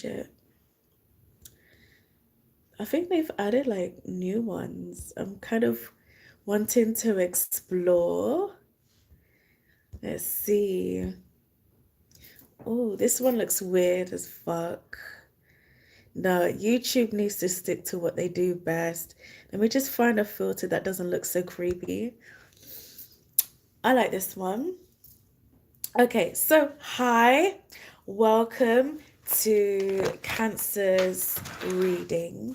relationship. I think they've added like new ones. I'm kind of wanting to explore. Let's see. Oh, this one looks weird as fuck. No, YouTube needs to stick to what they do best. Let me just find a filter that doesn't look so creepy. I like this one. Okay, so hi, welcome to Cancer's reading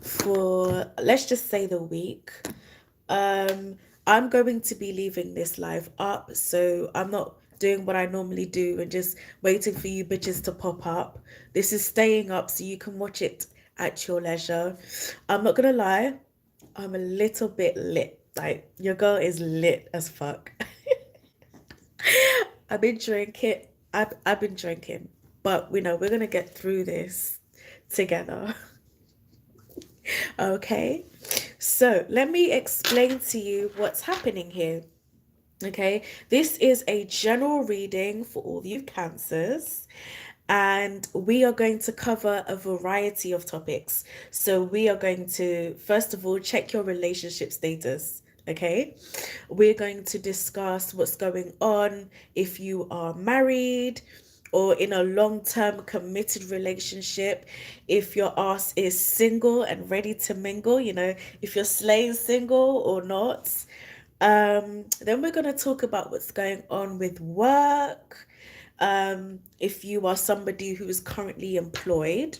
for, let's just say, the week. I'm going to be leaving this live up, so I'm not doing what I normally do and just waiting for you bitches to pop up. This is staying up so you can watch it at your leisure. I'm not gonna lie, I'm a little bit lit. Like, your girl is lit as fuck. I've been drinking. I've been drinking, but we know we're gonna get through this together. Okay, so let me explain to you what's happening here. Okay, this is a general reading for all you cancers, and we are going to cover a variety of topics. So we are going to, first of all, check your relationship status. Okay, we're going to discuss what's going on if you are married or in a long-term committed relationship, if your ass is single and ready to mingle, if you're slaying single or not. Then we're going to talk about what's going on with work. If you are somebody who is currently employed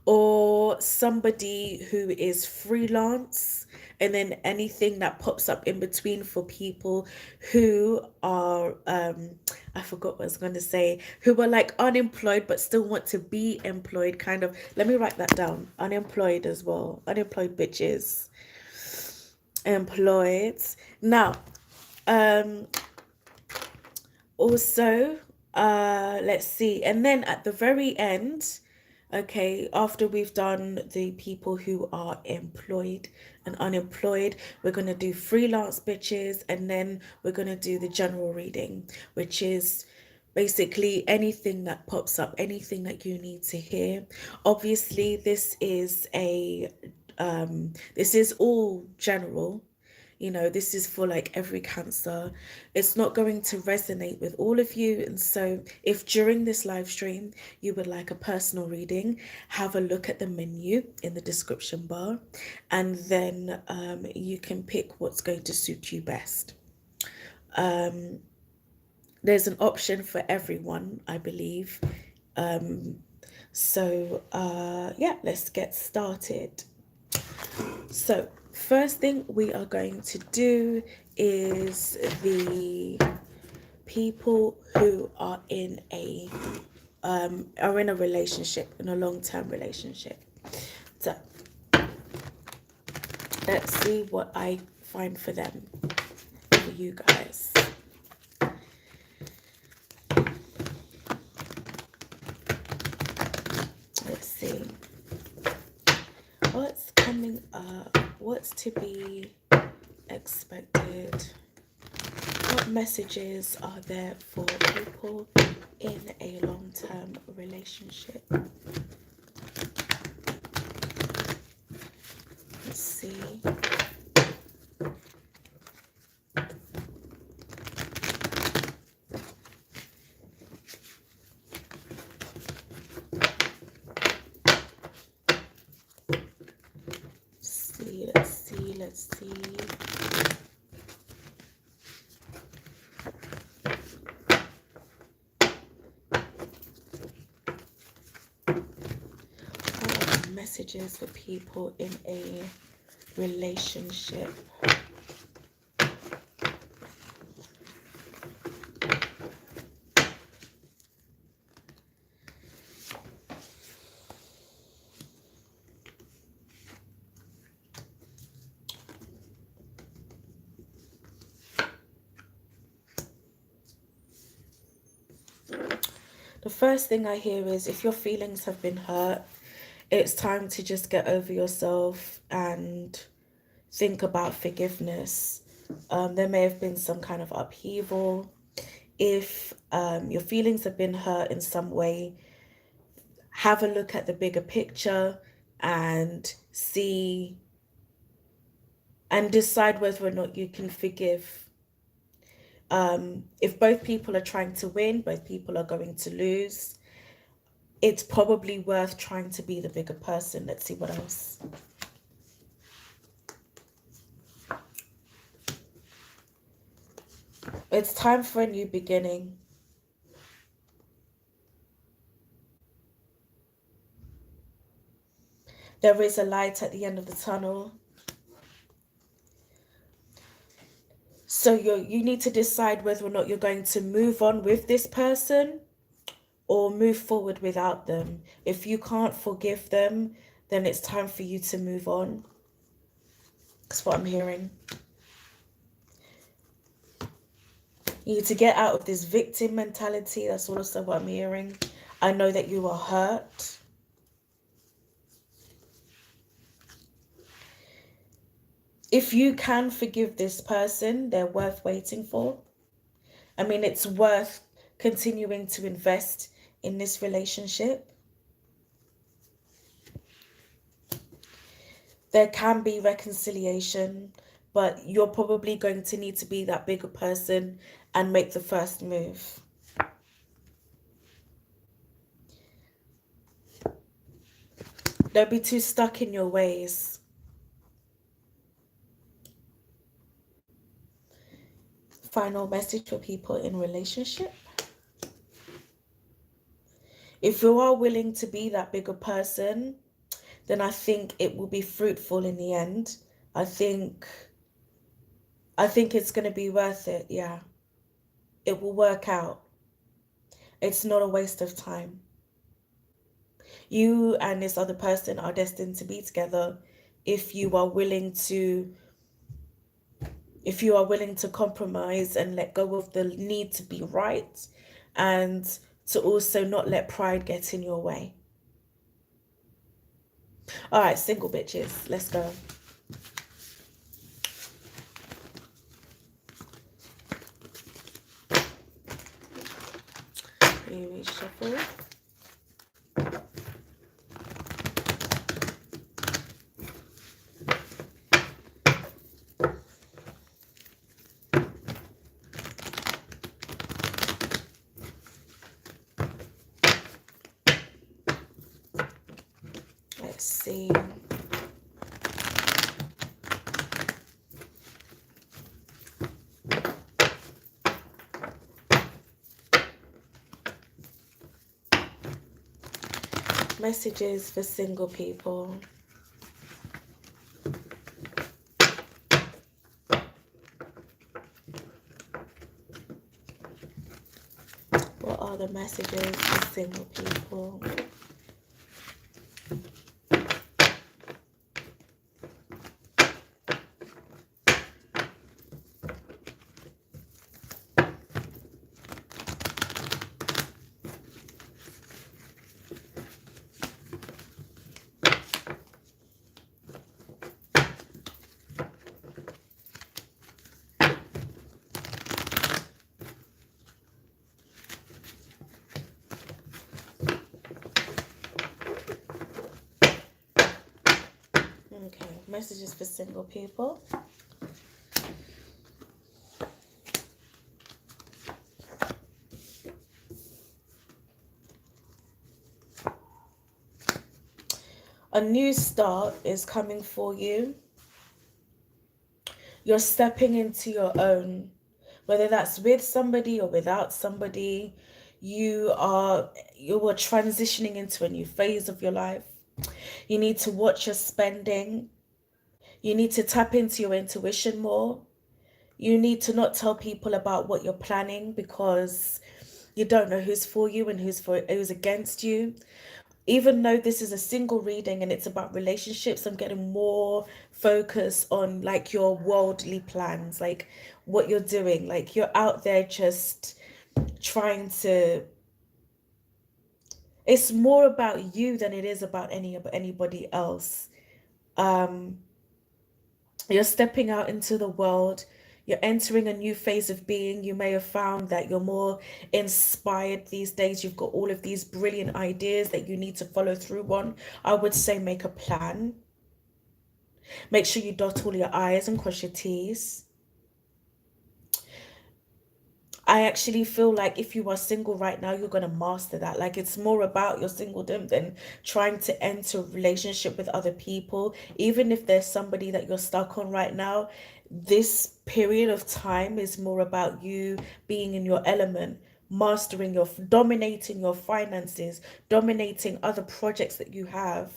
or somebody who is freelance, and then anything that pops up in between for people who are I forgot what I was going to say, who are like unemployed but still want to be employed, kind of. Let me write that down. Unemployed as well. Unemployed bitches. Employed. Now, also, let's see, and then at the very end, okay, after we've done the people who are employed and unemployed, we're going to do freelance bitches, and then we're going to do the general reading, which is basically anything that pops up, anything that you need to hear. Obviously, this is all general. This is for like every cancer. It's not going to resonate with all of you. And so if during this live stream you would like a personal reading, have a look at the menu in the description bar, and then you can pick what's going to suit you best. There's an option for everyone, I believe. Yeah, let's get started. So first thing we are going to do is the people who are in a relationship, in a long-term relationship. So let's see what I find for them, for you guys. Let's see what's coming up, what's to be expected. What messages are there for people in a long-term relationship? Let's see. Let's see. What are messages for people in a relationship? The first thing I hear is, if your feelings have been hurt, it's time to just get over yourself and think about forgiveness. There may have been some kind of upheaval. If your feelings have been hurt in some way, have a look at the bigger picture and see and decide whether or not you can forgive. If both people are trying to win, both people are going to lose, it's probably worth trying to be the bigger person. Let's see what else. It's time for a new beginning. There is a light at the end of the tunnel. So you need to decide whether or not you're going to move on with this person or move forward without them. If you can't forgive them, then it's time for you to move on. That's what I'm hearing. You need to get out of this victim mentality. That's also what I'm hearing. I know that you are hurt. If you can forgive this person, they're worth waiting for. I mean, it's worth continuing to invest in this relationship. There can be reconciliation, but you're probably going to need to be that bigger person and make the first move. Don't be too stuck in your ways. Final message for people in relationship. If you are willing to be that bigger person, then I think it will be fruitful in the end. I think it's going to be worth it. Yeah. It will work out. It's not a waste of time. You and this other person are destined to be together if you are willing to compromise and let go of the need to be right, and to also not let pride get in your way. All right, single bitches, let's go. Maybe shuffle. Let's see. Messages for single people. What are the messages for single people? Okay, messages for single people. A new start is coming for you. You're stepping into your own, whether that's with somebody or without somebody. You are transitioning into a new phase of your life. You need to watch your spending. You need to tap into your intuition more. You need to not tell people about what you're planning, because you don't know who's for you and who's against you. Even though this is a single reading and it's about relationships, I'm getting more focus on like your worldly plans, like what you're doing. Like you're out there just trying to, it's more about you than it is about anybody else. You're stepping out into the world. You're entering a new phase of being. You may have found that you're more inspired these days. You've got all of these brilliant ideas that you need to follow through on. I would say make a plan. Make sure you dot all your I's and cross your T's. I actually feel like if you are single right now, you're going to master that. Like it's more about your singledom than trying to enter a relationship with other people. Even if there's somebody that you're stuck on right now, this period of time is more about you being in your element, mastering dominating your finances, dominating other projects that you have,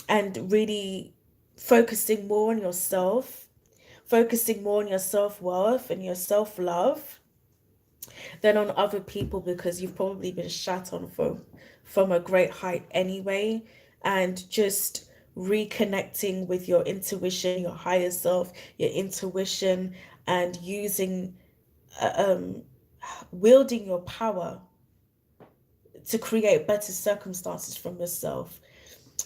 and really focusing more on yourself, focusing more on your self-worth and your self-love than on other people, because you've probably been shat on from a great height anyway. And just reconnecting with your intuition, your higher self, your intuition, and using wielding your power to create better circumstances from yourself.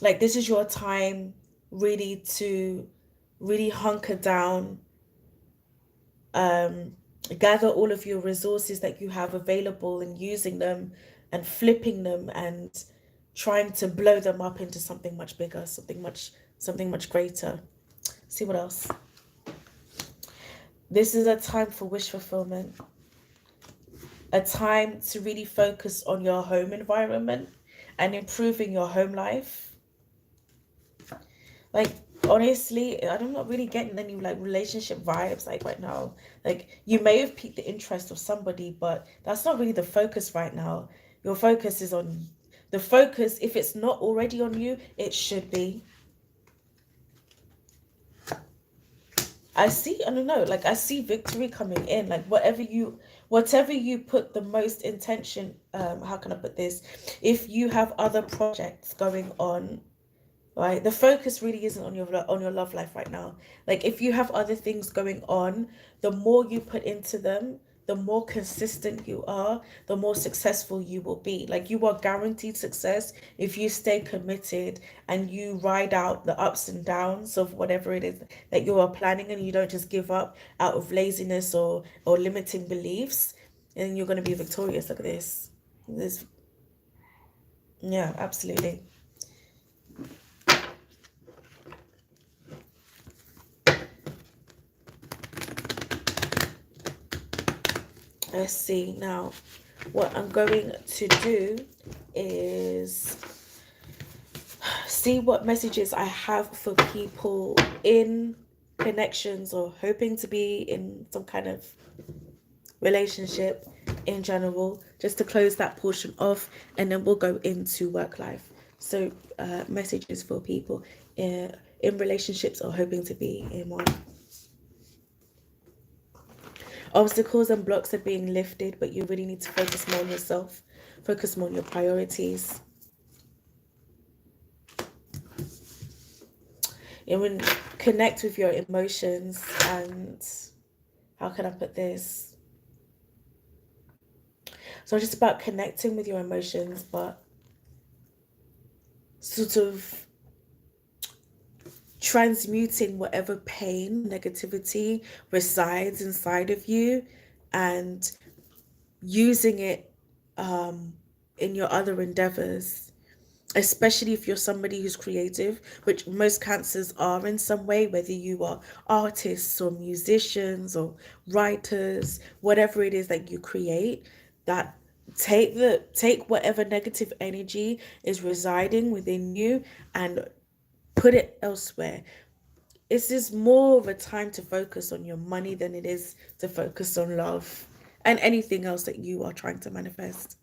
Like this is your time really to really hunker down, gather all of your resources that you have available and using them and flipping them and trying to blow them up into something much bigger, something much greater. See what else? This is a time for wish fulfillment, a time to really focus on your home environment and improving your home life. Like honestly, I'm not really getting any like relationship vibes like right now. Like you may have piqued the interest of somebody, but that's not really the focus right now. Your focus is on the focus. If it's not already on you, it should be. I don't know, like I see victory coming in. Like whatever you put the most intention, how can I put this? If you have other projects going on, right, the focus really isn't on your love life right now. Like if you have other things going on, the more you put into them, the more consistent you are, the more successful you will be. Like you are guaranteed success if you stay committed and you ride out the ups and downs of whatever it is that you are planning, and you don't just give up out of laziness or limiting beliefs. And you're going to be victorious. Look at this. Yeah, absolutely. Let's see now. What I'm going to do is see what messages I have for people in connections or hoping to be in some kind of relationship in general, just to close that portion off, and then we'll go into work life. So messages for people in relationships or hoping to be in one. Obstacles and blocks are being lifted, but you really need to focus more on yourself, focus more on your priorities. You will connect with your emotions, and how can I put this? So just about connecting with your emotions, but sort of transmuting whatever pain, negativity resides inside of you, and using it in your other endeavors, especially if you're somebody who's creative, which most cancers are in some way, whether you are artists or musicians or writers, whatever it is that you create, that take whatever negative energy is residing within you and put it elsewhere. This is more of a time to focus on your money than it is to focus on love and anything else that you are trying to manifest.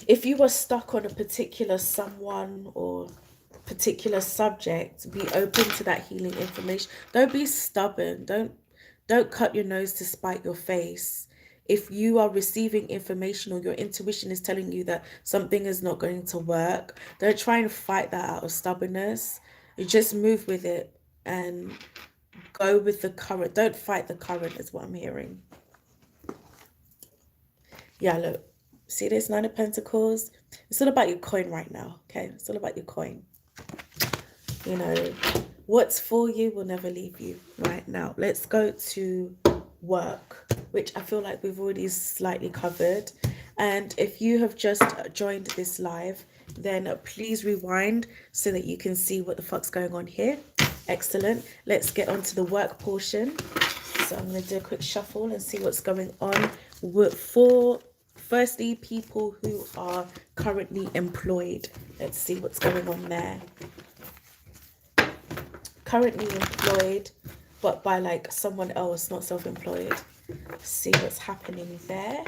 If you are stuck on a particular someone or particular subject, be open to that healing information. Don't be stubborn. Don't cut your nose to spite your face. If you are receiving information or your intuition is telling you that something is not going to work, don't try and fight that out of stubbornness. You just move with it and go with the current. Don't fight the current is what I'm hearing. Yeah, look. See this Nine of Pentacles? It's all about your coin right now, okay? It's all about your coin. You know, what's for you will never leave you right now. Let's go to work, which I feel like we've already slightly covered. And if you have just joined this live, then please rewind so that you can see what the fuck's going on here. Excellent. Let's get on to the work portion. So I'm going to do a quick shuffle and see what's going on for, firstly, people who are currently employed. Let's see what's going on there. Currently employed, but by like someone else, not self-employed. See what's happening there.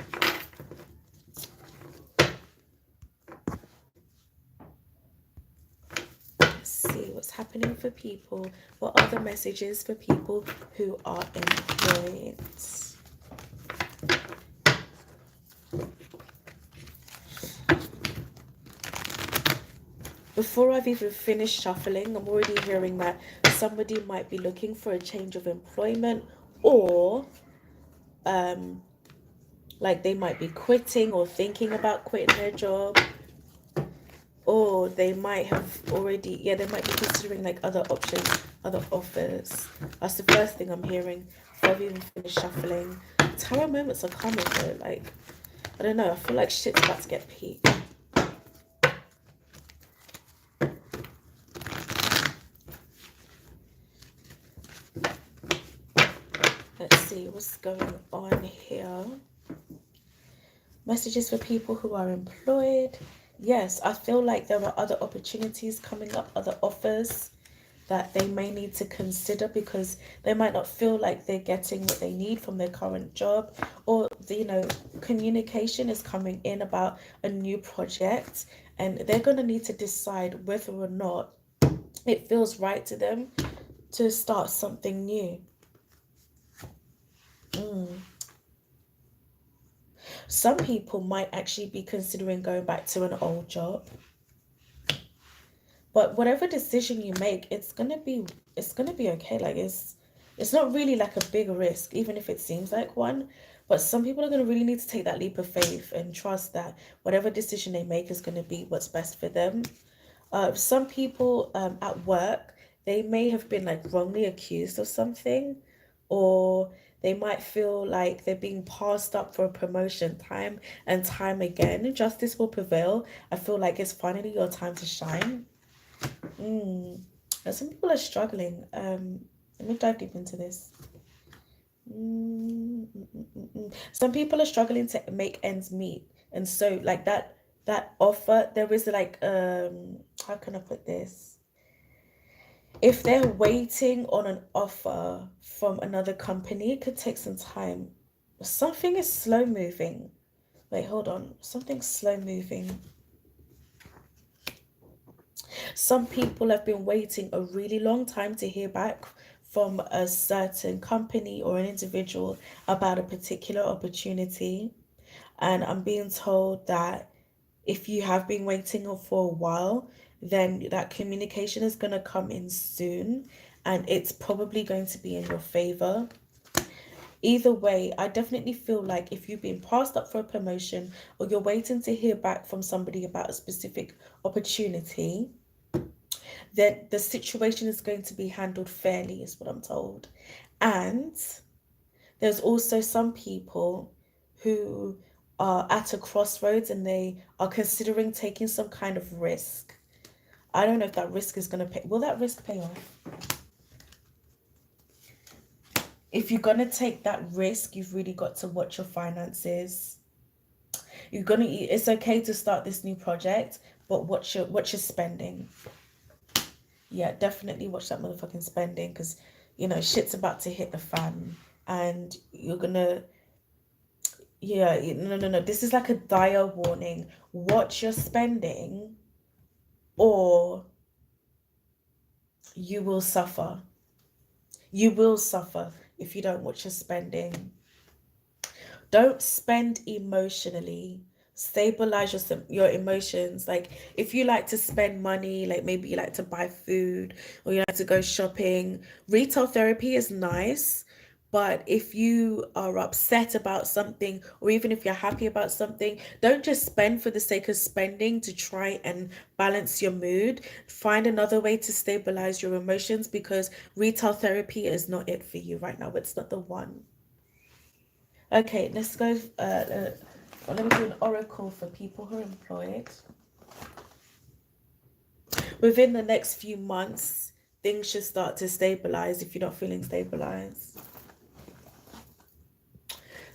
Let's see what's happening for people. What are the messages for people who are employed? Before I've even finished shuffling, I'm already hearing that somebody might be looking for a change of employment, or like they might be quitting or thinking about quitting their job, or they might have already, yeah, they might be considering like other options, other offers. That's the first thing I'm hearing before I've even finished shuffling. Tarot moments are coming though, like, I don't know, I feel like shit's about to get peaked. Let's see what's going on here. Messages for people who are employed. Yes, I feel like there are other opportunities coming up, other offers that they may need to consider, because they might not feel like they're getting what they need from their current job, or you know, communication is coming in about a new project, and they're going to need to decide whether or not it feels right to them to start something new. Some people might actually be considering going back to an old job. But whatever decision you make, it's gonna be okay. Like it's not really like a big risk, even if it seems like one. But some people are gonna really need to take that leap of faith and trust that whatever decision they make is gonna be what's best for them. Some people at work, they may have been like wrongly accused of something, or they might feel like they're being passed up for a promotion time and time again. Justice will prevail. I feel like it's finally your time to shine. Some people are struggling. Let me dive deep into this. Some people are struggling to make ends meet, and so like that offer, there is like how can I put this? If they're waiting on an offer from another company, it could take some time. Something is slow moving. Wait, hold on. Something's slow moving. Some people have been waiting a really long time to hear back from a certain company or an individual about a particular opportunity. And I'm being told that if you have been waiting for a while, then that communication is going to come in soon, and it's probably going to be in your favor. Either way, I definitely feel like if you've been passed up for a promotion, or you're waiting to hear back from somebody about a specific opportunity, then the situation is going to be handled fairly, is what I'm told. And there's also some people who are at a crossroads and they are considering taking some kind of risk. I don't know if that risk is going to pay. Will that risk pay off? If you're going to take that risk, you've really got to watch your finances. It's okay to start this new project, but watch your spending. Yeah, definitely watch that motherfucking spending, because you know shit's about to hit the fan, and you're gonna, yeah, no, this is like a dire warning. Watch your spending, or you will suffer. You will suffer if you don't watch your spending. Don't spend emotionally. Stabilize your emotions. Like if you like to spend money, like maybe you like to buy food or you like to go shopping, retail therapy is nice, But if you are upset about something, or even if you're happy about something, don't just spend for the sake of spending to try and balance your mood. Find another way to stabilize your emotions, because retail therapy is not it for you right now. It's not the one. Okay, let's go. Let me do an oracle for people who are employed. Within the next few months, things should start to stabilize if you're not feeling stabilized.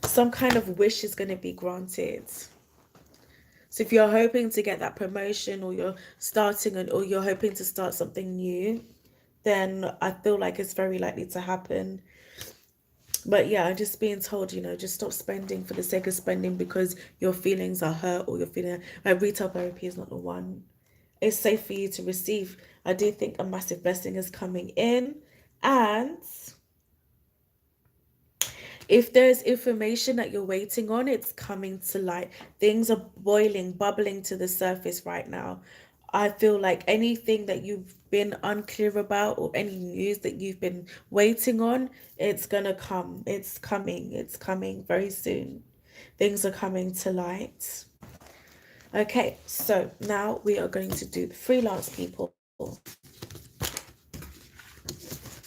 Some kind of wish is going to be granted. So if you're hoping to get that promotion, or you're or you're hoping to start something new, then I feel like it's very likely to happen. But yeah, I'm just being told, just stop spending for the sake of spending because your feelings are hurt, or you're feeling like retail therapy is not the one. It's safe for you to receive. I do think a massive blessing is coming in. And if there's information that you're waiting on, it's coming to light. Things are boiling, bubbling to the surface right now. I feel like anything that you've been unclear about, or any news that you've been waiting on, it's gonna come. It's coming. It's coming very soon. Things are coming to light. Okay, so now we are going to do the freelance people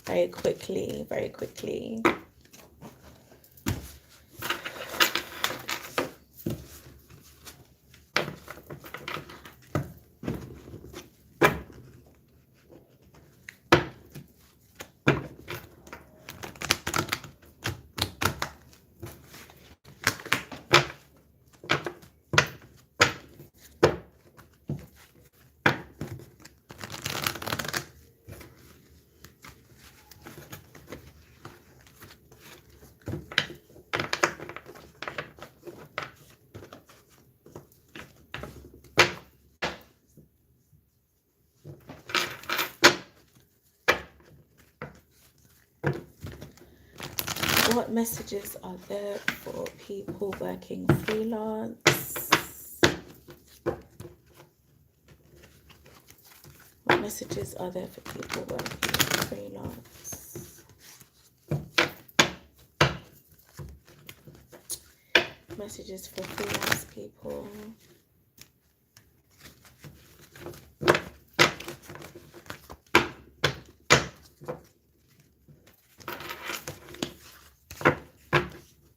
very quickly, very quickly. What messages are there for people working freelance? What messages are there for people working freelance? Messages for freelance people.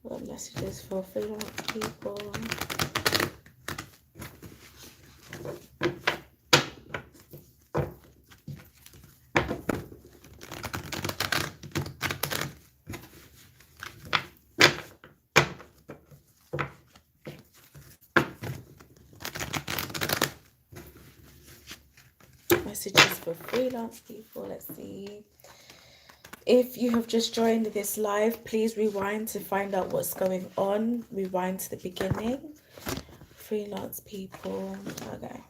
What messages for freelance people? Messages for freelance people. Let's see. If you have just joined this live, please rewind to find out what's going on. Rewind to the beginning. Freelance people. Okay.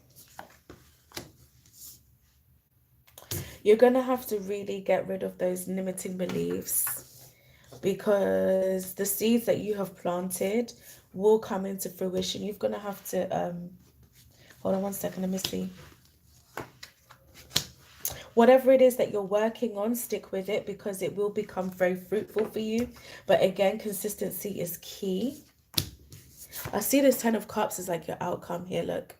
You're going to have to really get rid of those limiting beliefs, because the seeds that you have planted will come into fruition. You're going to have to, hold on one second, let me see. Whatever it is that you're working on, stick with it, because it will become very fruitful for you. But again, consistency is key. I see this 10 of Cups as like your outcome here, look.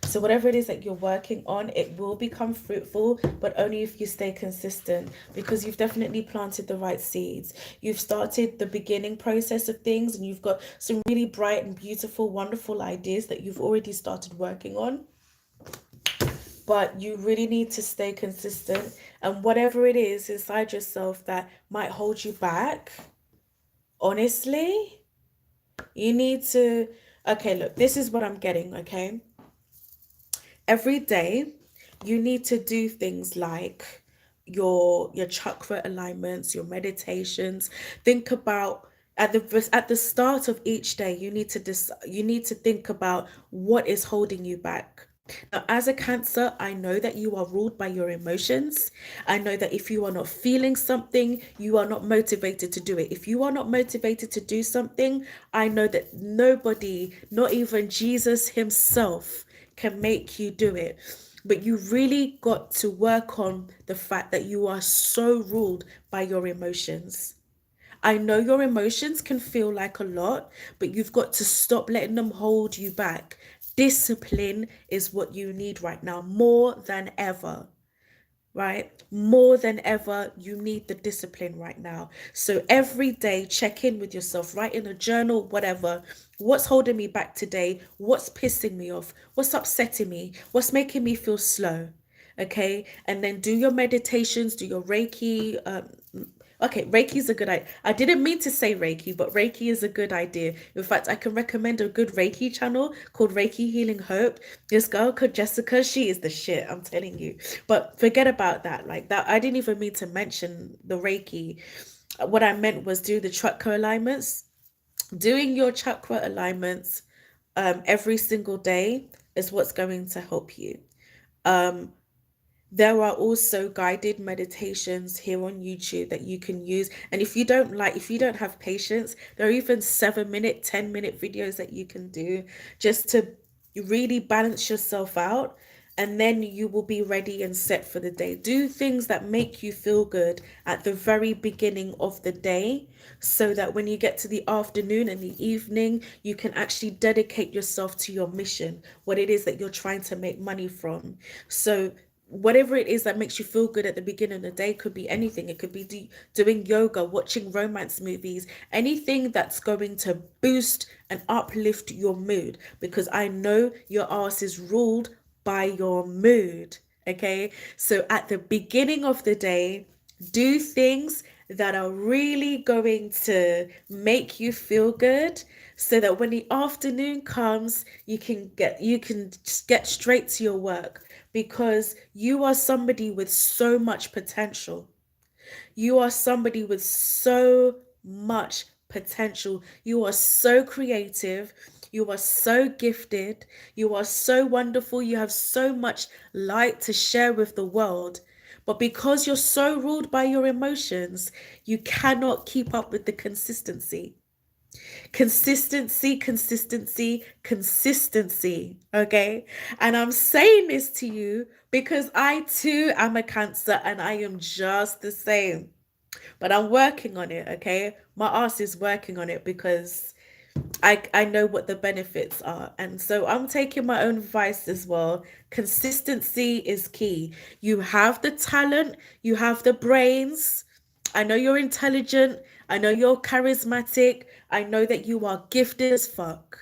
So whatever it is that you're working on, it will become fruitful, but only if you stay consistent, because you've definitely planted the right seeds. You've started the beginning process of things, and you've got some really bright and beautiful, wonderful ideas that you've already started working on. But you really need to stay consistent, and whatever it is inside yourself that might hold you back, honestly, you need to, okay, look, this is what I'm getting, okay? Every day, you need to do things like your chakra alignments, your meditations. Think about at the start of each day, you need to think about what is holding you back. Now, as a Cancer, I know that you are ruled by your emotions. I know that if you are not feeling something, you are not motivated to do it. If you are not motivated to do something, I know that nobody, not even Jesus himself, can make you do it. But you really got to work on the fact that you are so ruled by your emotions. I know your emotions can feel like a lot, but you've got to stop letting them hold you back. Discipline is what you need right now, more than ever, right? More than ever, you need the discipline right now. So every day, check in with yourself, write in a journal, whatever. What's holding me back today? What's pissing me off? What's upsetting me? What's making me feel slow? Okay. And then do your meditations, do your Reiki. Okay, Reiki is a good idea. I didn't mean to say Reiki, but Reiki is a good idea. In fact, I can recommend a good Reiki channel called Reiki Healing Hope. This girl called Jessica, she is the shit, I'm telling you. But forget about that. Like that, I didn't even mean to mention the Reiki. What I meant was do the chakra alignments. Doing your chakra alignments every single day is what's going to help you. Um, there are also guided meditations here on YouTube that you can use. And if you don't have patience, there are even 7 minute, 10-minute videos that you can do just to really balance yourself out. And then you will be ready and set for the day. Do things that make you feel good at the very beginning of the day so that when you get to the afternoon and the evening, you can actually dedicate yourself to your mission, what it is that you're trying to make money from. So whatever it is that makes you feel good at the beginning of the day could be anything. It could be doing yoga, watching romance movies, anything that's going to boost and uplift your mood, because I know your ass is ruled by your mood. Okay, so at the beginning of the day, do things that are really going to make you feel good so that when the afternoon comes you can just get straight to your work, because you are somebody with so much potential. You are somebody with so much potential. You are so creative. You are so gifted. You are so wonderful. You have so much light to share with the world. But because you're so ruled by your emotions, you cannot keep up with the consistency. Consistency, consistency, consistency. Okay. And I'm saying this to you because I too am a Cancer and I am just the same. But I'm working on it, okay? My ass is working on it because I know what the benefits are. And so I'm taking my own advice as well. Consistency is key. You have the talent, you have the brains. I know you're intelligent. I know you're charismatic. I know that you are gifted as fuck.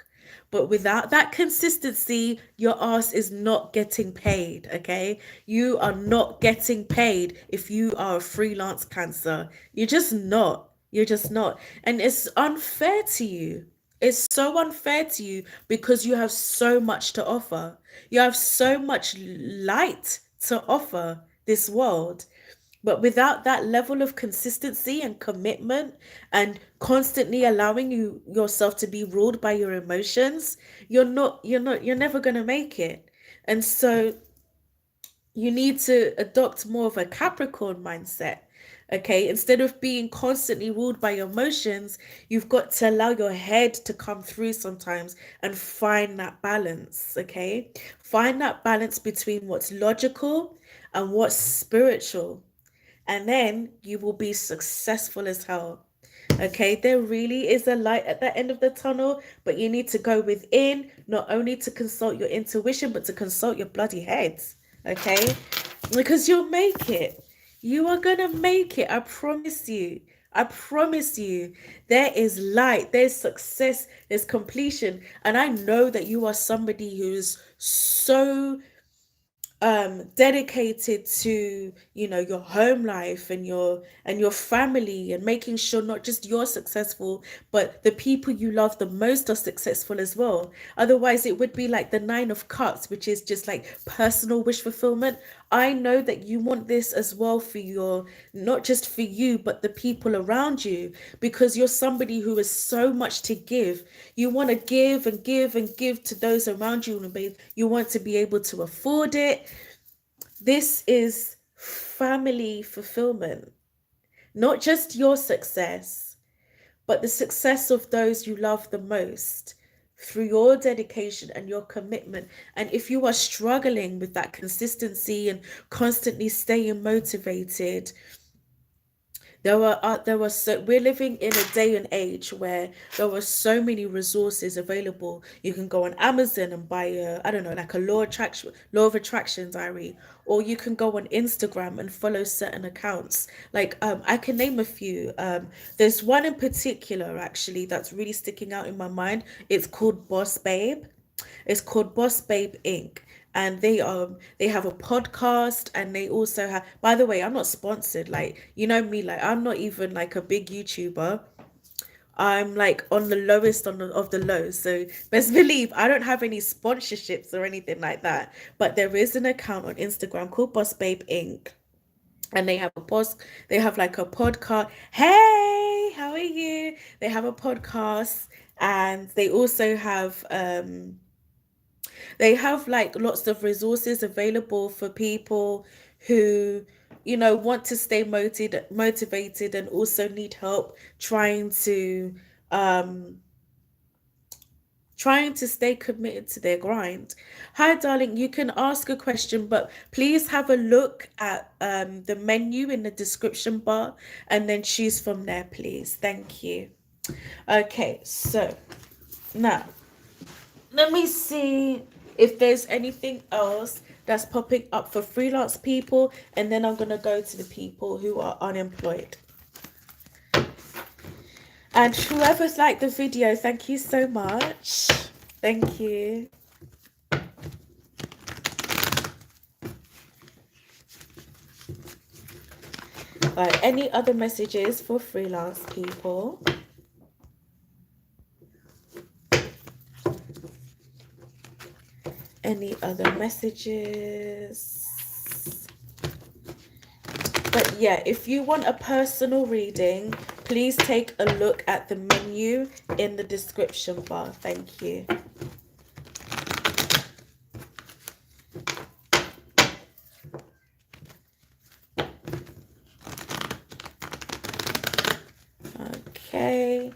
But without that consistency, your ass is not getting paid, okay? You are not getting paid if you are a freelance Cancer. You're just not. You're just not. And it's unfair to you. It's so unfair to you because you have so much to offer. You have so much light to offer this world. But without that level of consistency and commitment and constantly allowing yourself to be ruled by your emotions, you're never going to make it. And so you need to adopt more of a Capricorn mindset. Okay, instead of being constantly ruled by your emotions, you've got to allow your head to come through sometimes and find that balance. Okay, find that balance between what's logical and what's spiritual, and then you will be successful as hell. Okay, there really is a light at the end of the tunnel, but you need to go within, not only to consult your intuition, but to consult your bloody head. Okay, because you'll make it. You are gonna make it. I promise you. I promise you. There is light, there's success, there's completion. And I know that you are somebody who's so dedicated to, you know, your home life and your family, and making sure not just you're successful but the people you love the most are successful as well. Otherwise it would be like the 9 of Cups, which is just like personal wish fulfillment. I know that you want this as well for your, not just for you but the people around you, because you're somebody who has so much to give. You want to give and give and give to those around you, and you want to be able to afford it. This is family fulfillment, not just your success, but the success of those you love the most through your dedication and your commitment. And if you are struggling with that consistency and constantly staying motivated, We're living in a day and age where there were so many resources available. You can go on Amazon and buy a, I don't know, like a law of attraction diary, or you can go on Instagram and follow certain accounts. Like I can name a few. There's one in particular actually that's really sticking out in my mind. It's called Boss Babe. It's called Boss Babe Inc. And they have a podcast, and they also have, by the way, I'm not sponsored. Like, you know me, like I'm not even like a big YouTuber. I'm like on the lowest of the lows. So best believe I don't have any sponsorships or anything like that. But there is an account on Instagram called Boss Babe Inc. And they have like a podcast. Hey, how are you? They have a podcast, and they have like lots of resources available for people who, want to stay motivated and also need help um trying to stay committed to their grind. Hi, darling. You can ask a question, but please have a look at the menu in the description bar and then choose from there, please. Thank you. Okay, so now let me see if there's anything else that's popping up for freelance people, and then I'm going to go to the people who are unemployed. And whoever's liked the video, thank you so much. Thank you. Right, any other messages for freelance people? Any other messages? But yeah, if you want a personal reading, please take a look at the menu in the description bar. Thank you. Okay.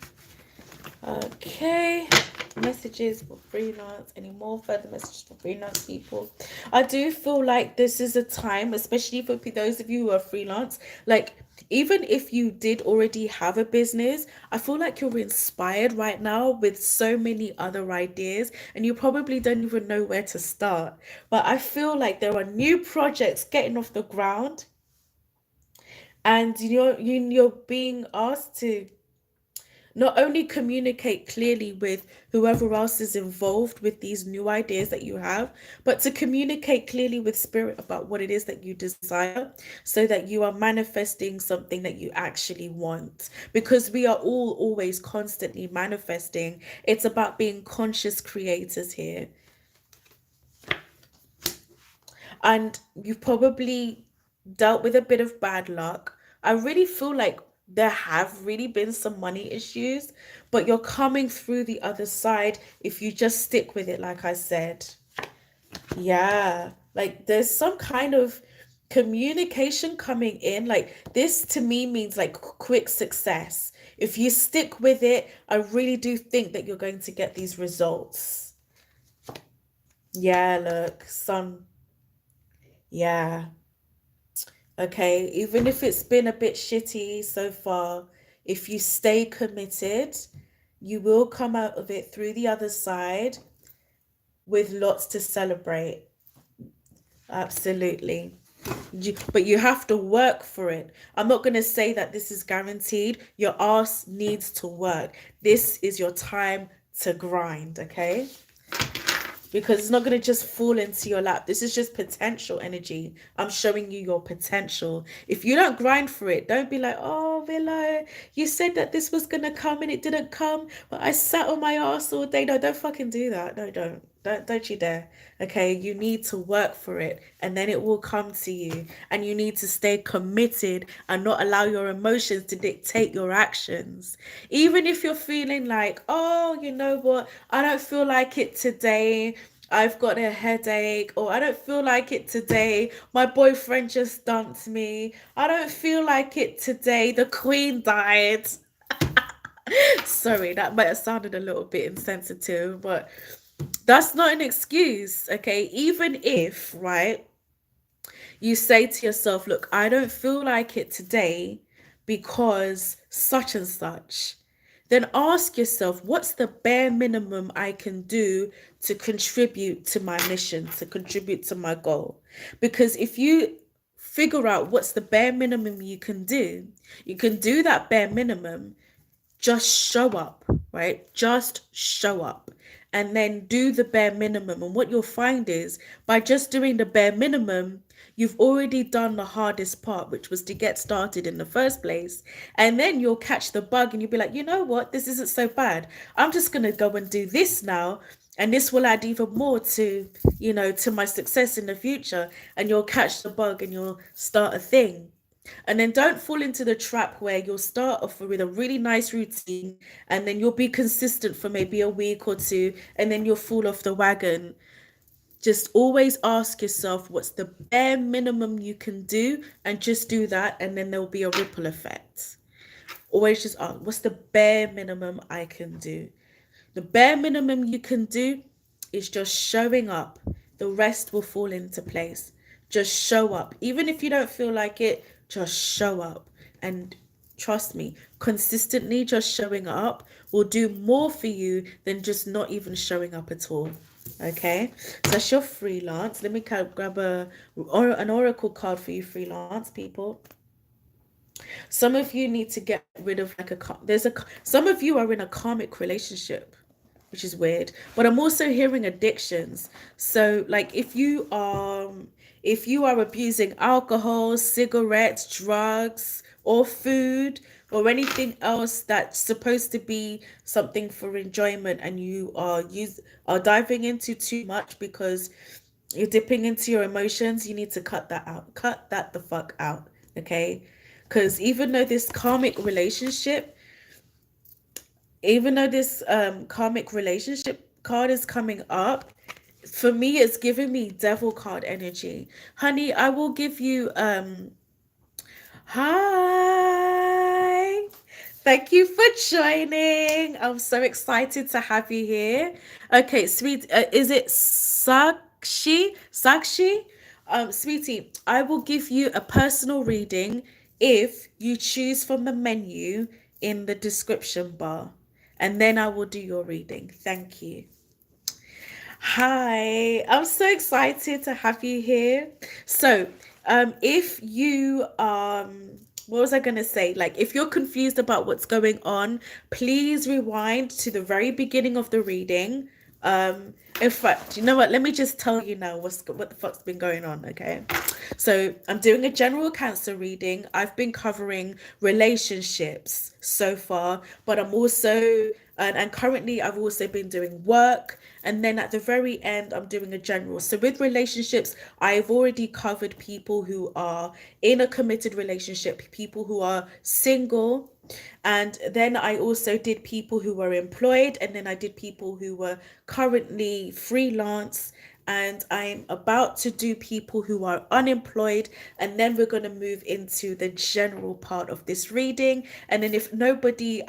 Okay. Messages for freelance. Any more further messages for freelance people? I do feel like this is a time, especially for those of you who are freelance, like even if you did already have a business, I feel like you're inspired right now with so many other ideas, and you probably don't even know where to start. But I feel like there are new projects getting off the ground, and you're being asked to not only communicate clearly with whoever else is involved with these new ideas that you have, but to communicate clearly with spirit about what it is that you desire, so that you are manifesting something that you actually want. Because we are all always constantly manifesting. It's about being conscious creators here. And you've probably dealt with a bit of bad luck. I really feel like there have really been some money issues, but you're coming through the other side if you just stick with it, like I said. Yeah, like there's some kind of communication coming in. Like this to me means like quick success. If you stick with it, I really do think that you're going to get these results. Yeah, look, yeah. Okay, even if it's been a bit shitty so far, if you stay committed, you will come out of it through the other side with lots to celebrate. Absolutely. But you have to work for it. I'm not going to say that this is guaranteed. Your ass needs to work. This is your time to grind, okay? Because it's not going to just fall into your lap. This is just potential energy. I'm showing you your potential. If you don't grind for it, don't be like, oh, Villa, you said that this was going to come and it didn't come, but I sat on my ass all day. No, don't fucking do that. No, don't. Don't you dare. Okay, you need to work for it, and then it will come to you. And you need to stay committed and not allow your emotions to dictate your actions. Even if you're feeling like, oh, you know what, I don't feel like it today, I've got a headache, or I don't feel like it today, my boyfriend just dumped me, I don't feel like it today, the queen died. Sorry, that might have sounded a little bit insensitive, but that's not an excuse, okay? Even if, right, you say to yourself, look, I don't feel like it today, because such and such. Then ask yourself, what's the bare minimum I can do to contribute to my mission, to contribute to my goal? Because if you figure out what's the bare minimum you can do that bare minimum. Just show up, right? Just show up and then do the bare minimum. And what you'll find is by just doing the bare minimum, you've already done the hardest part, which was to get started in the first place. And then you'll catch the bug and you'll be like, you know what? This isn't so bad. I'm just going to go and do this now. And this will add even more to, to my success in the future. And you'll catch the bug and you'll start a thing. And then don't fall into the trap where you'll start off with a really nice routine and then you'll be consistent for maybe a week or two and then you'll fall off the wagon. Just always ask yourself what's the bare minimum you can do and just do that, and then there'll be a ripple effect. Always just ask, what's the bare minimum I can do? The bare minimum you can do is just showing up. The rest will fall into place. Just show up. Even if you don't feel like it, just show up. And trust me, consistently just showing up will do more for you than just not even showing up at all. Okay, so that's your freelance. Let me grab an oracle card for you, freelance people. Some of you need to get rid of some of you are in a karmic relationship, which is weird, but I'm also hearing addictions. So like if you are abusing alcohol, cigarettes, drugs, or food, or anything else that's supposed to be something for enjoyment, and you are diving into too much because you're dipping into your emotions, you need to cut that out. Cut that the fuck out, okay? Because even though this karmic relationship card is coming up, for me, it's giving me devil card energy. Honey, I will give you, hi. Thank you for joining. I'm so excited to have you here. Okay, sweet. Is it Sakshi? Sakshi? Sweetie, I will give you a personal reading if you choose from the menu in the description bar. And then I will do your reading. Thank you. Hi, I'm so excited to have you here. So, if you what was I going to say? Like, if you're confused about what's going on, please rewind to the very beginning of the reading. In fact, you know what? Let me just tell you now what the fuck's been going on, okay? So I'm doing a general Cancer reading. I've been covering relationships so far, but I'm also, and currently I've also been doing work. And then at the very end, I'm doing a general. So with relationships, I've already covered people who are in a committed relationship, people who are single. And then I also did people who were employed. And then I did people who were currently freelance. And I'm about to do people who are unemployed, and then we're going to move into the general part of this reading. And then if nobody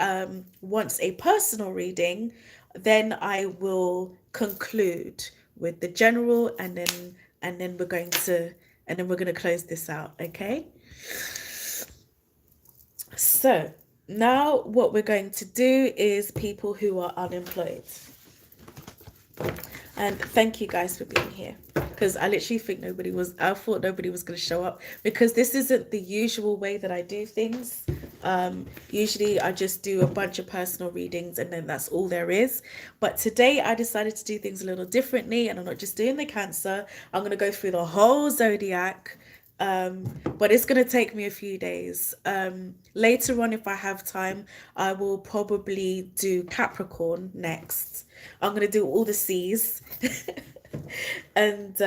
wants a personal reading, then I will conclude with the general, and then we're going to close this out, okay? So now what we're going to do is people who are unemployed. And thank you guys for being here, because I literally think I thought nobody was going to show up, because this isn't the usual way that I do things. Usually I just do a bunch of personal readings and then that's all there is. But today I decided to do things a little differently, and I'm not just doing the Cancer. I'm going to go through the whole zodiac. But it's going to take me a few days. Later on, if I have time, I will probably do Capricorn next. I'm going to do all the C's. And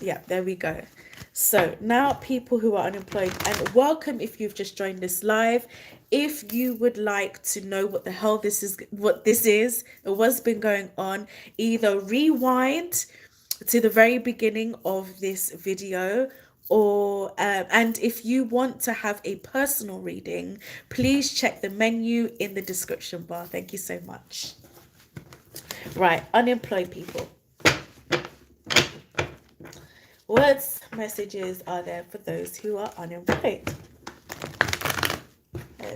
yeah, there we go. So now people who are unemployed, and welcome if you've just joined this live. If you would like to know what the hell this is, and what's been going on, either rewind to the very beginning of this video, or and if you want to have a personal reading, please check the menu in the description bar. Thank you so much. Right, unemployed people. What messages are there for those who are unemployed?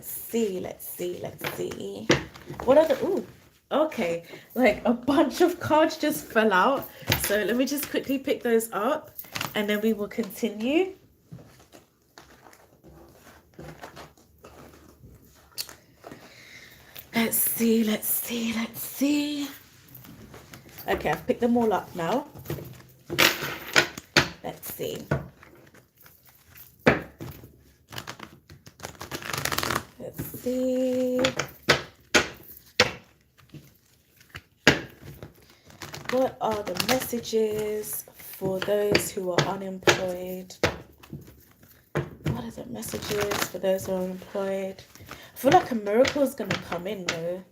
let's see, let's see, let's see. What are the, ooh, okay. Like a bunch of cards just fell out. So let me just quickly pick those up and then we will continue. Let's see, let's see, let's see. Okay, I've picked them all up now. Let's see. Let's see. What are the messages for those who are unemployed? What are the messages for those who are unemployed? I feel like a miracle is going to come in though.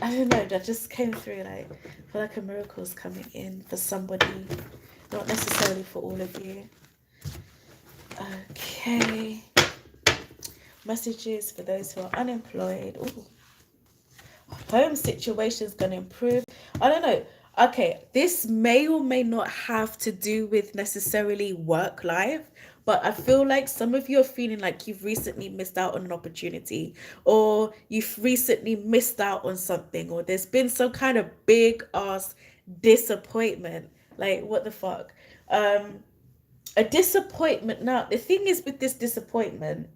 I don't know, that just came through. Like, I feel like a miracle is coming in for somebody, not necessarily for all of you. Okay. Messages for those who are unemployed. Ooh. Home situation is going to improve. I don't know. Okay, this may or may not have to do with necessarily work life, but I feel like some of you are feeling like you've recently missed out on an opportunity, or you've recently missed out on something, or there's been some kind of big ass disappointment. Like, what the fuck? A disappointment. Now, the thing is with this disappointment,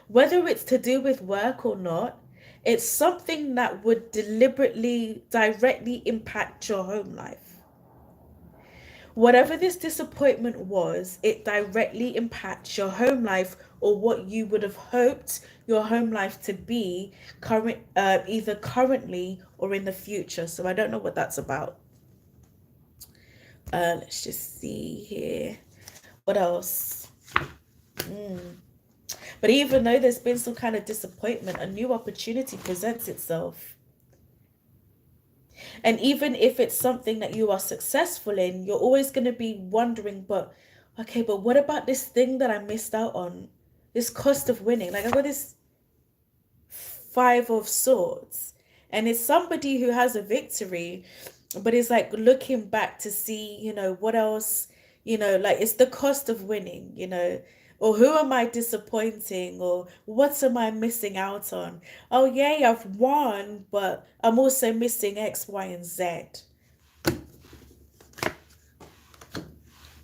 whether it's to do with work or not, it's something that would deliberately, directly impact your home life. Whatever this disappointment was, it directly impacts your home life or what you would have hoped your home life to be either currently or in the future. So I don't know what that's about. Let's just see here. What else? But even though there's been some kind of disappointment, a new opportunity presents itself. And even if it's something that you are successful in, you're always going to be wondering, but okay, but what about this thing that I missed out on? This cost of winning. Like, I got this 5 of Swords, and it's somebody who has a victory, but it's like looking back to see, what else, like it's the cost of winning, or who am I disappointing, or what am I missing out on? Oh, yay, I've won, but I'm also missing X, Y, and Z.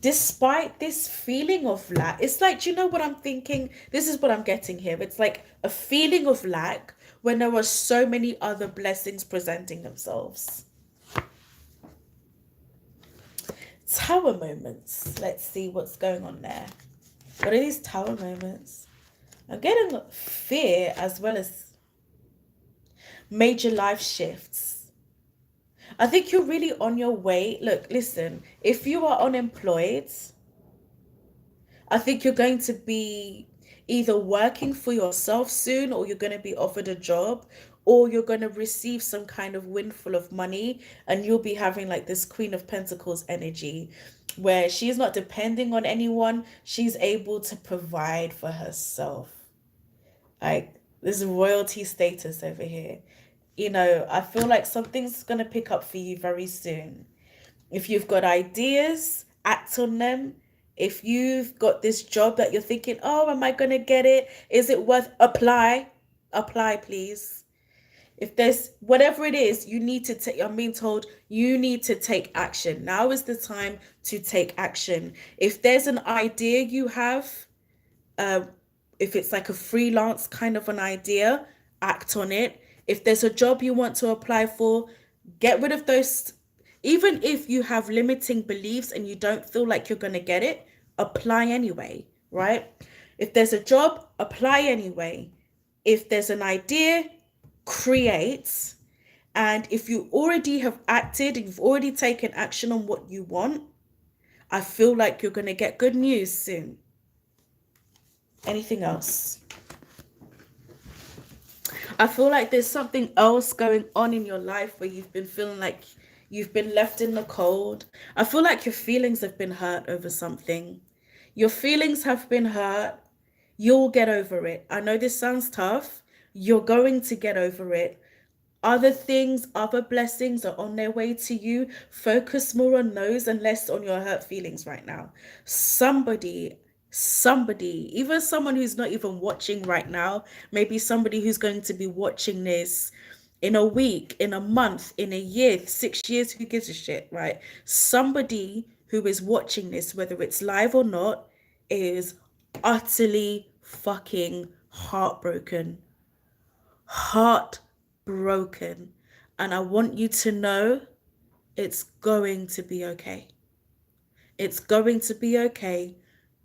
Despite this feeling of lack, it's like, do you know what I'm thinking? This is what I'm getting here. It's like a feeling of lack when there are so many other blessings presenting themselves. Tower moments. Let's see what's going on there. What are these tower moments? I'm getting fear as well as major life shifts. I think you're really on your way. Look, listen, if you are unemployed, I think you're going to be either working for yourself soon, or you're going to be offered a job, or you're going to receive some kind of windfall of money, and you'll be having like this Queen of Pentacles energy where she's not depending on anyone. She's able to provide for herself. Like, this royalty status over here. I feel like something's going to pick up for you very soon. If you've got ideas, act on them. If you've got this job that you're thinking, oh, am I going to get it? Is it worth apply, please. If there's whatever it is, you need to take, I'm being told you need to take action. Now is the time to take action. If there's an idea you have, if it's like a freelance kind of an idea, act on it. If there's a job you want to apply for, get rid of those. Even if you have limiting beliefs and you don't feel like you're going to get it, apply anyway, right? If there's a job, apply anyway. If there's an idea, create. And if you already have acted, you've already taken action on what you want, I feel like you're going to get good news soon. Anything else? I feel like there's something else going on in your life where you've been feeling like you've been left in the cold. I feel like your feelings have been hurt over something. Your feelings have been hurt. You'll get over it. I know this sounds tough. You're going to get over it. Other things, other blessings are on their way to you. Focus more on those and less on your hurt feelings right now. Somebody Somebody, even someone who's not even watching right now, maybe somebody who's going to be watching this in a week, in a month, in a year, 6 years, who gives a shit, right? Somebody who is watching this, whether it's live or not, is utterly fucking heartbroken. Heartbroken. And I want you to know it's going to be okay. It's going to be okay.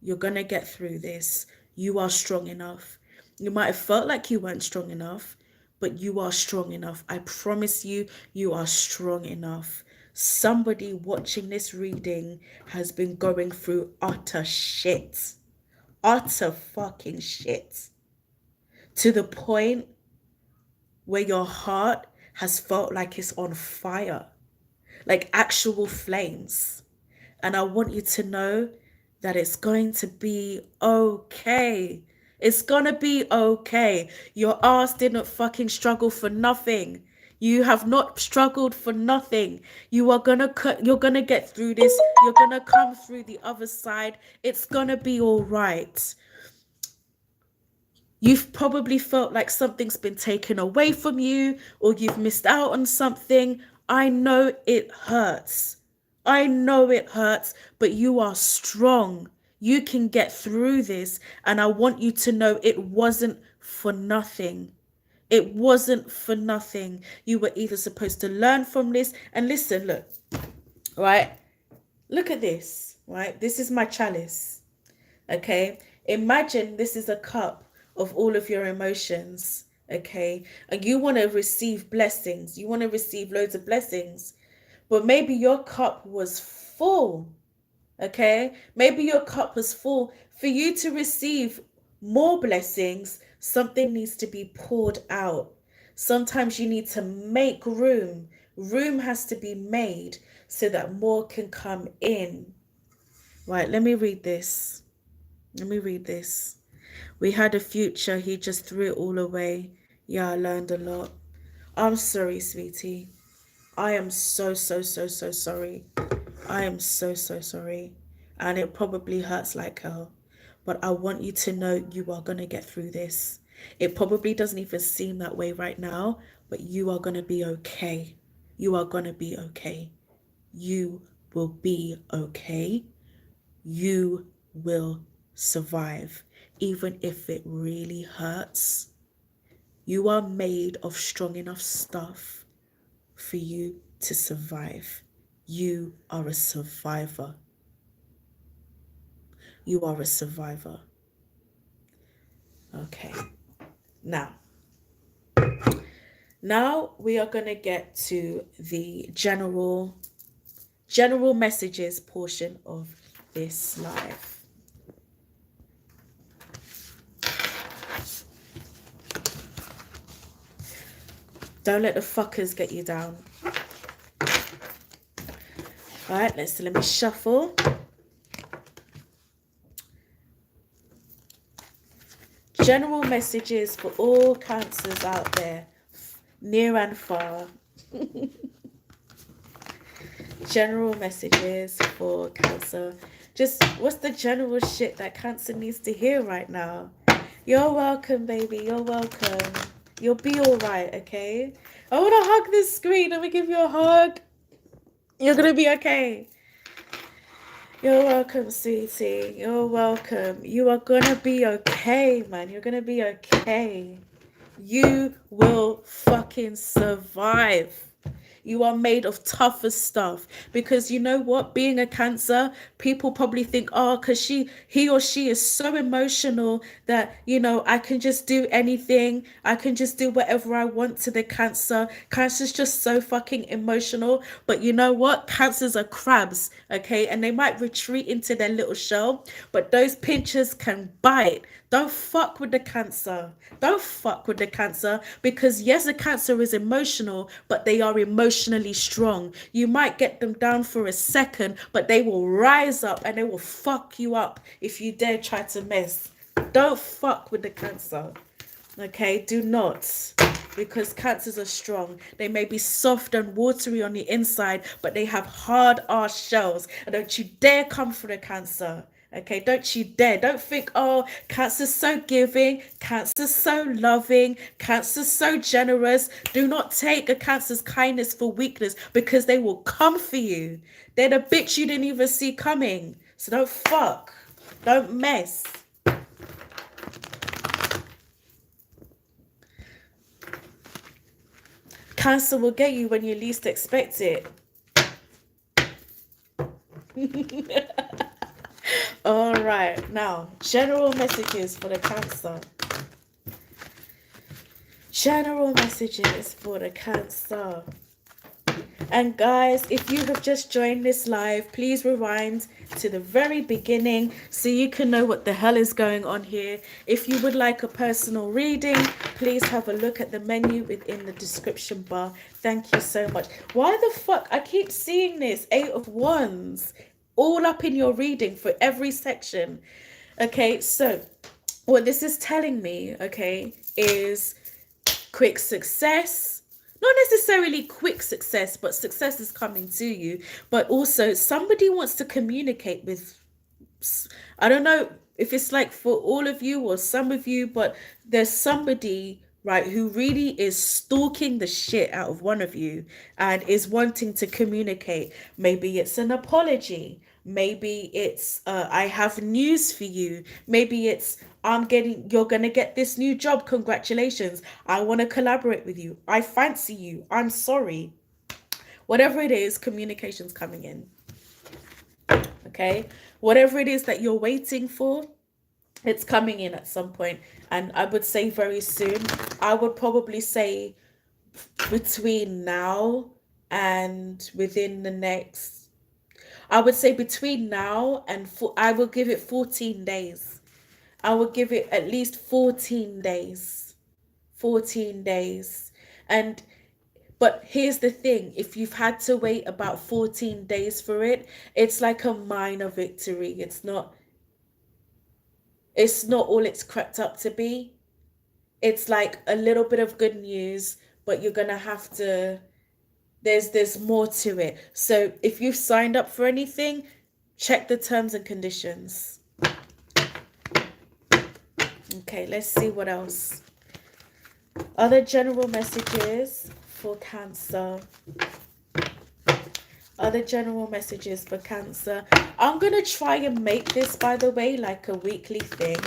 You're going to get through this. You are strong enough. You might have felt like you weren't strong enough, but you are strong enough. I promise you, you are strong enough. Somebody watching this reading has been going through utter shit. Utter fucking shit. To the point where your heart has felt like it's on fire, like actual flames. And I want you to know that it's going to be okay. It's gonna be okay. Your ass didn't fucking struggle for nothing. You have not struggled for nothing. You're gonna get through this. You're gonna come through the other side. It's gonna be all right. You've probably felt like something's been taken away from you or you've missed out on something. I know it hurts. I know it hurts, but you are strong. You can get through this. And I want you to know it wasn't for nothing. It wasn't for nothing. You were either supposed to learn from this. And listen, look, right? Look at this, right? This is my chalice. Okay, imagine this is a cup of all of your emotions. Okay, and you want to receive blessings, you want to receive loads of blessings, but maybe your cup was full. Okay, maybe your cup was full. For you to receive more blessings, something needs to be poured out. Sometimes you need to make room. Room has to be made so that more can come in. Right, let me read this. Let me read this. We had a future, he just threw it all away. Yeah, I learned a lot. I'm sorry, sweetie. I am so, so, so, so sorry. I am so, so sorry. And it probably hurts like hell. But I want you to know you are going to get through this. It probably doesn't even seem that way right now, but you are going to be okay. You are going to be okay. You will be okay. You will survive, even if it really hurts. You are made of strong enough stuff for you to survive. You are a survivor. You are a survivor. Okay. Now we are going to get to the general messages portion of this live. Don't let the fuckers get you down. All right, let me shuffle. General messages for all cancers out there, near and far. General messages for cancer. Just what's the general shit that cancer needs to hear right now? You're welcome, baby. You're welcome. You'll be all right, okay? I want to hug this screen. Let me give you a hug. You're going to be okay. You're welcome, sweetie. You're welcome. You are going to be okay, man. You're going to be okay. You will fucking survive. You are made of tougher stuff, because you know what, being a Cancer, people probably think, oh, because he or she is so emotional that, you know, I can just do anything, I can just do whatever I want to the Cancer's just so fucking emotional. But you know what, Cancers are crabs, okay, and they might retreat into their little shell, but those pinchers can bite. Don't fuck with the Cancer. Don't fuck with the Cancer, because yes, the Cancer is emotional, but they are emotionally strong. You might get them down for a second, but they will rise up and they will fuck you up if you dare try to mess. Don't fuck with the Cancer. Okay, do not, because Cancers are strong. They may be soft and watery on the inside, but they have hard ass shells. And don't you dare come for the Cancer. Okay, don't you dare. Don't think, oh, Cancer's so giving, Cancer's so loving, Cancer's so generous. Do not take a Cancer's kindness for weakness, because they will come for you. They're the bitch you didn't even see coming. So don't fuck. Don't mess. Cancer will get you when you least expect it. All right, now, general messages for the Cancer. General messages for the Cancer. And guys, if you have just joined this live, please rewind to the very beginning so you can know what the hell is going on here. If you would like a personal reading, please have a look at the menu within the description bar. Thank you so much. Why the fuck? I keep seeing this 8 of Wands all up in your reading for every section. Okay, so what this is telling me, okay, is quick success. Not necessarily quick success, but success is coming to you. But also somebody wants to communicate with, I don't know if it's like for all of you or some of you, but there's somebody, right, who really is stalking the shit out of one of you and is wanting to communicate. Maybe it's an apology. Maybe it's I have news for you. Maybe it's you're gonna get this new job. Congratulations. I want to collaborate with you. I fancy you. I'm sorry. Whatever it is, communication's coming in. Okay? Whatever it is that you're waiting for, it's coming in at some point. And I would say very soon. I would probably say between now and within the next, I would say between now and I will give it 14 days. I will give it at least 14 days. 14 days. But here's the thing, if you've had to wait about 14 days for it, it's like a minor victory. It's not all it's crept up to be. It's like a little bit of good news, but you're gonna have to, there's more to it. So if you've signed up for anything, check the terms and conditions. Okay, let's see what else. Other general messages for Cancer. Other general messages for Cancer. I'm going to try and make this, by the way, like a weekly thing.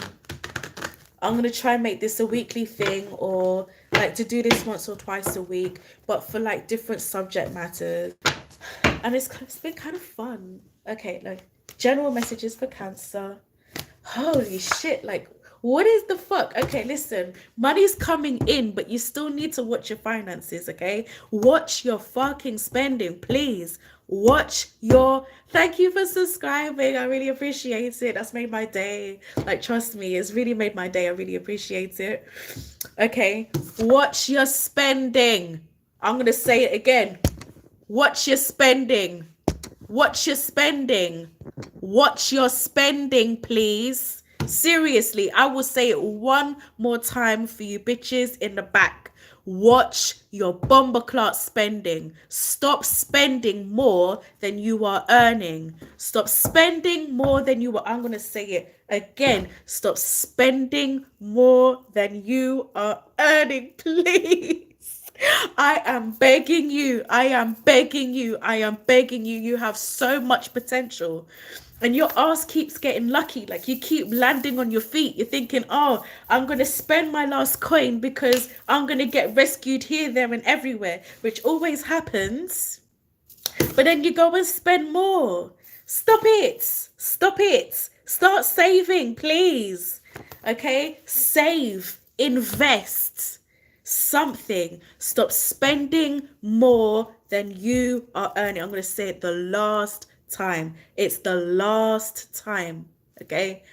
I'm going to try and make this a weekly thing, or like to do this once or twice a week, but for like different subject matters. And it's been kind of fun. Okay, like general messages for Cancer. Holy shit, like what is the fuck? Okay, listen, money's coming in, but you still need to watch your finances, okay? Watch your fucking spending, please. Watch your, thank you for subscribing. I really appreciate it. That's made my day. Like, trust me, it's really made my day. I really appreciate it. Okay, watch your spending. I'm gonna say it again. Watch your spending. Watch your spending. Watch your spending, please. Seriously, I will say it one more time for you bitches in the back. Watch your bomberclot spending. Stop spending more than you are earning. Stop spending more than you are. I'm going to say it again. Stop spending more than you are earning, please. I am begging you. I am begging you. I am begging you. You have so much potential. And your ass keeps getting lucky. Like, you keep landing on your feet. You're thinking, oh, I'm going to spend my last coin because I'm going to get rescued here, there, and everywhere, which always happens. But then you go and spend more. Stop it. Stop it. Start saving, please. Okay? Save. Invest. Something. Stop spending more than you are earning. I'm going to say it the last time. It's the last time. Okay,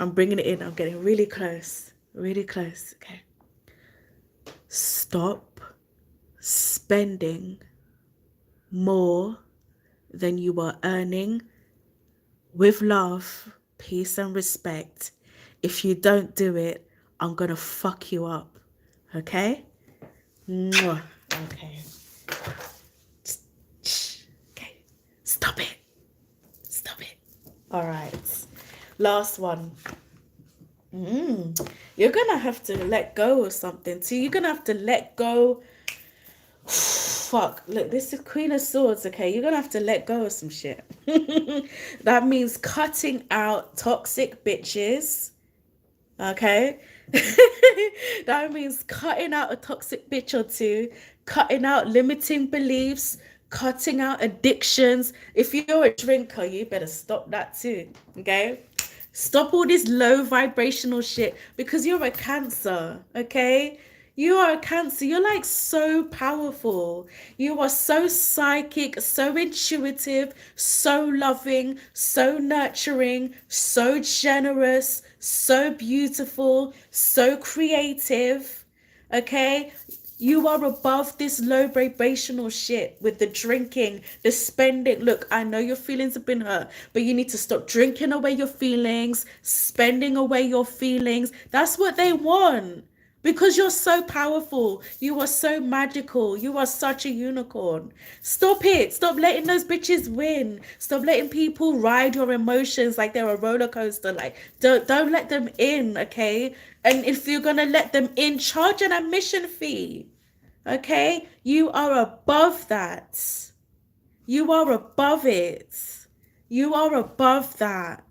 I'm bringing it in. I'm getting really close. Really close. Okay, stop spending more than you are earning. With love, peace, and respect. If you don't do it, I'm gonna fuck you up. Okay? Mwah. Okay. Okay. Stop it. Stop it. Last one. You're gonna have to let go of something too. You're gonna have to let go. Fuck, look, this is Queen of Swords, okay? You're gonna have to let go of some shit. That means cutting out toxic bitches, okay? That means cutting out a toxic bitch or two, cutting out limiting beliefs, cutting out addictions. If you're a drinker, you better stop that too, okay? Stop all this low vibrational shit because you're a Cancer, okay? You are a Cancer. You're like so powerful. You are so psychic, so intuitive, so loving, so nurturing, so generous, so beautiful, so creative. Okay? You are above this low vibrational shit with the drinking, the spending. Look, I know your feelings have been hurt, but you need to stop drinking away your feelings, spending away your feelings. That's what they want. Because you're so powerful. You are so magical. You are such a unicorn. Stop it. Stop letting those bitches win. Stop letting people ride your emotions like they're a roller coaster. Like, don't let them in, okay? And if you're gonna let them in, charge an admission fee. Okay? You are above that. You are above it. You are above that.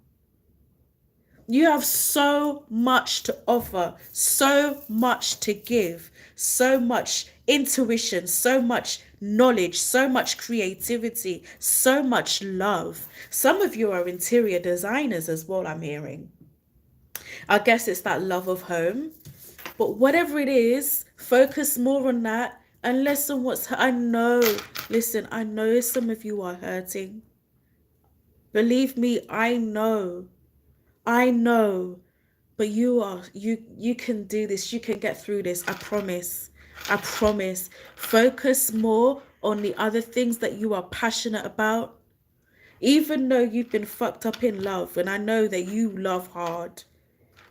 You have so much to offer, so much to give, so much intuition, so much knowledge, so much creativity, so much love. Some of you are interior designers as well, I'm hearing. I guess it's that love of home. But whatever it is, focus more on that and less on I know. Listen, I know some of you are hurting. Believe me, I know. But you can do this. You can get through this. I promise. I promise. Focus more on the other things that you are passionate about. Even though you've been fucked up in love, and I know that you love hard.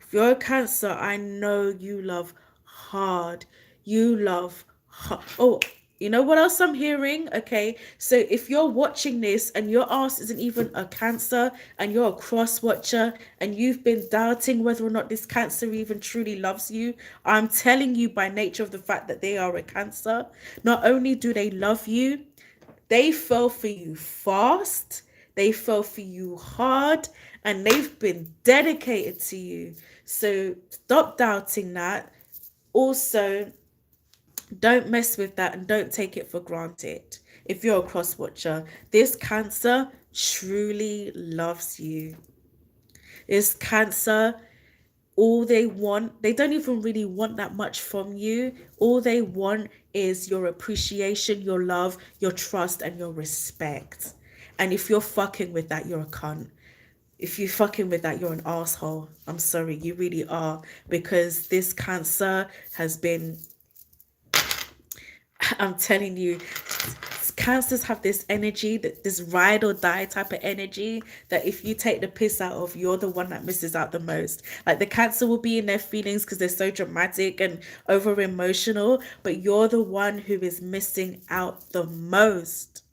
If you're a Cancer, I know you love hard. You love hard. Oh, you know what else I'm hearing? Okay, so if you're watching this and your ass isn't even a Cancer and you're a cross watcher and you've been doubting whether or not this Cancer even truly loves you, I'm telling you by nature of the fact that they are a Cancer, not only do they love you, they fell for you fast, they fell for you hard, and they've been dedicated to you. So stop doubting that. Also, don't mess with that and don't take it for granted. If you're a cross watcher, this Cancer truly loves you. This Cancer, all they want, they don't even really want that much from you. All they want is your appreciation, your love, your trust, and your respect. And if you're fucking with that, you're a cunt. If you're fucking with that, you're an asshole. I'm sorry, you really are. Because this Cancer has been, I'm telling you, Cancers have this energy, this ride or die type of energy that if you take the piss out of, you're the one that misses out the most. Like the Cancer will be in their feelings because they're so dramatic and over emotional, but you're the one who is missing out the most.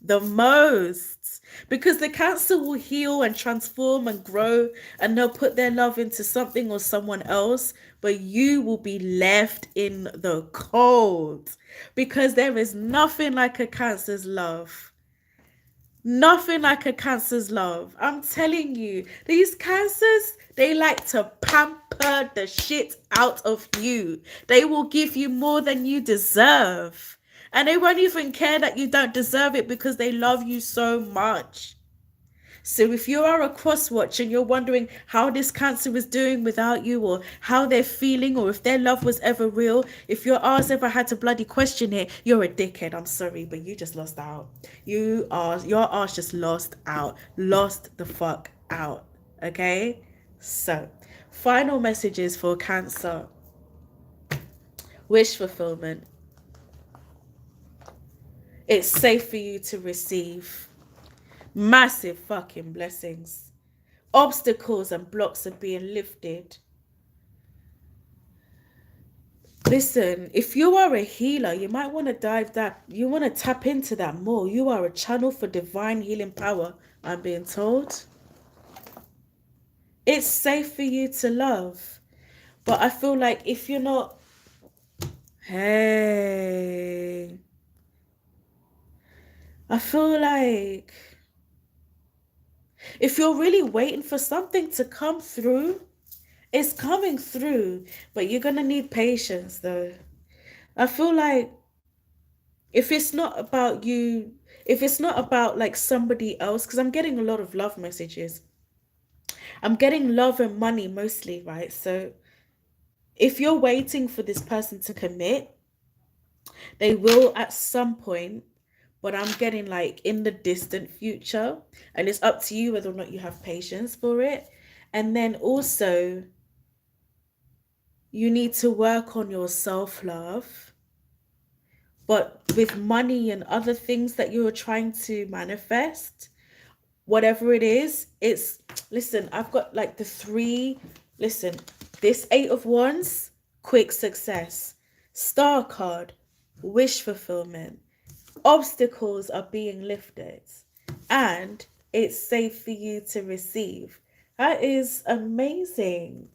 The most. Because the Cancer will heal and transform and grow, and they'll put their love into something or someone else, but you will be left in the cold. Because there is nothing like a Cancer's love. Nothing like a Cancer's love. I'm telling you, these Cancers, they like to pamper the shit out of you. They will give you more than you deserve. And they won't even care that you don't deserve it because they love you so much. So if you are a cross watch and you're wondering how this Cancer is doing without you, or how they're feeling, or if their love was ever real, if your ass ever had to bloody question it, you're a dickhead. I'm sorry, but you just lost out. Your ass just lost out. Lost the fuck out. Okay? So, final messages for Cancer. Wish fulfillment. It's safe for you to receive. Massive fucking blessings. Obstacles and blocks are being lifted. Listen, if you are a healer, you might want to dive that. You want to tap into that more. You are a channel for divine healing power, I'm being told. It's safe for you to love. But I feel like if you're not, hey, I feel like if you're really waiting for something to come through, it's coming through, but you're gonna need patience though. I feel like if it's not about you, if it's not about like somebody else, because I'm getting a lot of love messages. I'm getting love and money mostly, right? So if you're waiting for this person to commit, they will at some point, but I'm getting like in the distant future, and it's up to you whether or not you have patience for it. And then also, you need to work on your self love. But with money and other things that you're trying to manifest, whatever it is, it's listen, I've got like the three, listen, this Eight of Wands, quick success, Star card, wish fulfillment, obstacles are being lifted, and it's safe for you to receive. That is amazing.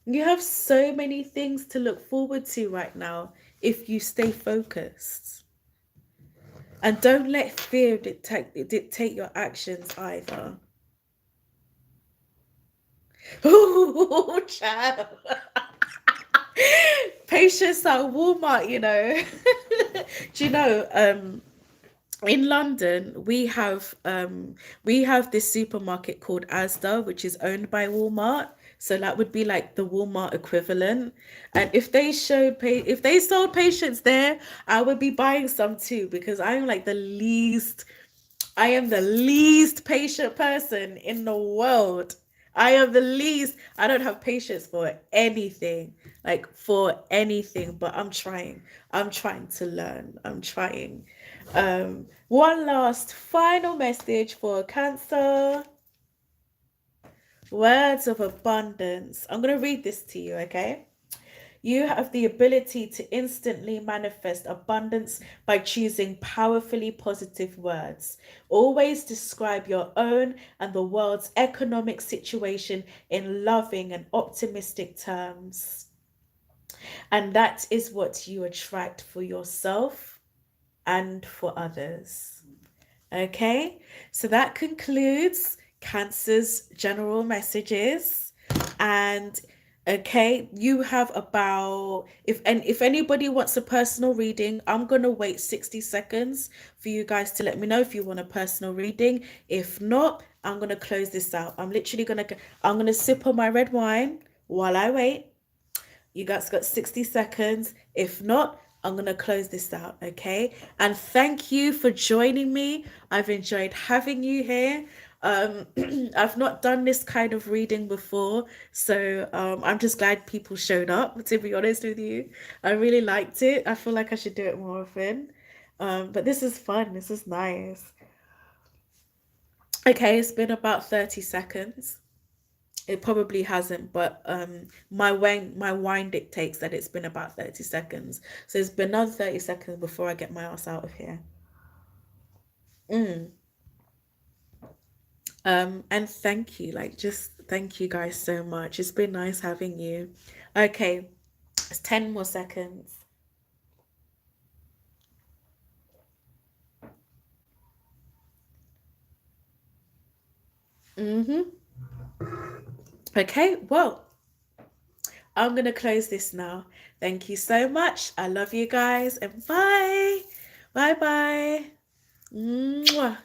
You have so many things to look forward to right now if you stay focused. And don't let fear dictate your actions either. Oh, child. Patience at Walmart, you know. Do you know, in London, we have this supermarket called Asda, which is owned by Walmart. So that would be like the Walmart equivalent. And if they sold patience there, I would be buying some too, because I am the least patient person in the world. I am the least. I don't have patience for anything, like for anything, but I'm trying. I'm trying to learn. I'm trying. One last final message for Cancer. Words of abundance. I'm going to read this to you, okay? You have the ability to instantly manifest abundance by choosing powerfully positive words. Always describe your own and the world's economic situation in loving and optimistic terms. And that is what you attract for yourself and for others. Okay, so that concludes Cancer's general messages. And okay, you have about if anybody wants a personal reading, I'm gonna wait 60 seconds for you guys to let me know if you want a personal reading. If not, I'm gonna close this out. I'm gonna sip on my red wine while I wait. You guys got 60 seconds. If not, I'm going to close this out, okay? And thank you for joining me. I've enjoyed having you here. I've not done this kind of reading before, so I'm just glad people showed up, to be honest with you. I really liked it. I feel like I should do it more often. But this is fun. This is nice. Okay, it's been about 30 seconds. It probably hasn't, but my wine dictates that it's been about 30 seconds. So it's been another 30 seconds before I get my ass out of here. Mm. And thank you, like just thank you guys so much. It's been nice having you. Okay, it's 10 more seconds. Mm-hmm. Okay, well, I'm gonna close this now. Thank you so much. I love you guys and bye. Bye bye. Mwah.